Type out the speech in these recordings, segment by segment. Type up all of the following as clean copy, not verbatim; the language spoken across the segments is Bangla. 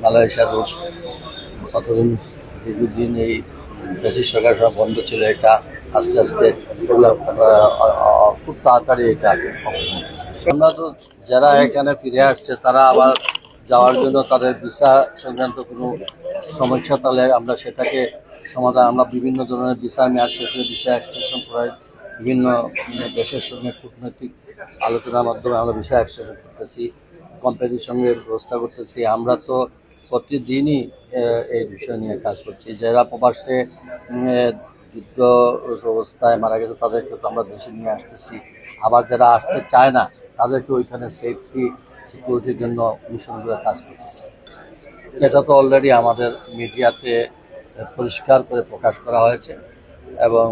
মালয়েশিয়ার রুশ কতদিন দীর্ঘদিন এই ব্রিটিশ সরকার সব বন্ধ ছিল, এটা আস্তে আস্তে সেগুলো খুব তাড়াতাড়ি এটা আমরা তো যারা এখানে ফিরে আসছে তারা আবার যাওয়ার জন্য তাদের ভিসা সংক্রান্ত কোনো সমস্যা তাহলে আমরা সেটাকে সমাধান, আমরা বিভিন্ন ধরনের ভিসা মেয়াদ শেষে ভিসা এক্সটেনশন করার বিভিন্ন দেশের সঙ্গে কূটনৈতিক আলোচনার মাধ্যমে আমরা ভিসা এক্সটেনশন করতেছি, কোম্পানির সঙ্গে ব্যবস্থা করতেছি। আমরা তো প্রতিদিনই এই বিষয় নিয়ে কাজ করছি। যারা প্রবাসে যুদ্ধ অবস্থায় মারা গেছে তাদেরকে তো আমরা দেশে নিয়ে আসতেছি, আবার যারা আসতে চায় না তাদেরকে ওইখানে সিকিউরিটির জন্য মিশন করে কাজ করতেছে। এটা তো অলরেডি আমাদের মিডিয়াতে পরিষ্কার করে প্রকাশ করা হয়েছে এবং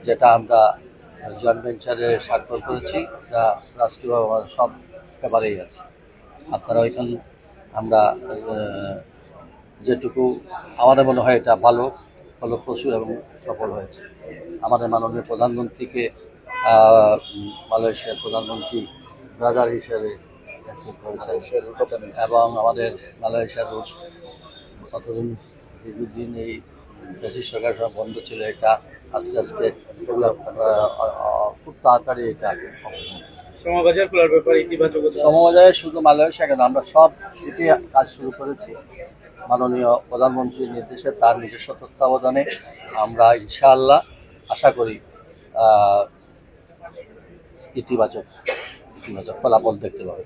যেটা আমরা জয়েন্ট ভেঞ্চারে স্বাক্ষর করেছি, যা রাষ্ট্রীয়ভাবে আমাদের সব ব্যাপারেই আছে। আপনারা ওইখানে আমরা যেটুকু আমাদের মনে হয় এটা ভালো ফলপ্রসূ এবং সফল হয়েছে। আমাদের মাননীয় প্রধানমন্ত্রীকে মালয়েশিয়ার প্রধানমন্ত্রী ব্রাদার হিসেবে করেছেন এবং আমাদের মালয়েশিয়ার রুশ কতদিন দীর্ঘদিন এই ব্রিটিশ সরকার সব বন্ধ ছিল, এটা আস্তে আস্তে সেগুলো খুব তাড়াতাড়ি এটা সমবাজার খোলার ব্যাপারে ইতিবাচক সমবাজারে শুধু মালয়েশিয়া কেন, আমরা সব দিকে কাজ শুরু করেছি মাননীয় প্রধানমন্ত্রীর নির্দেশে, তার নিজস্ব তত্ত্বাবধানে। আমরা ইনশাআল্লাহ আশা করি ইতিবাচক ফলাফল দেখতে পাবো।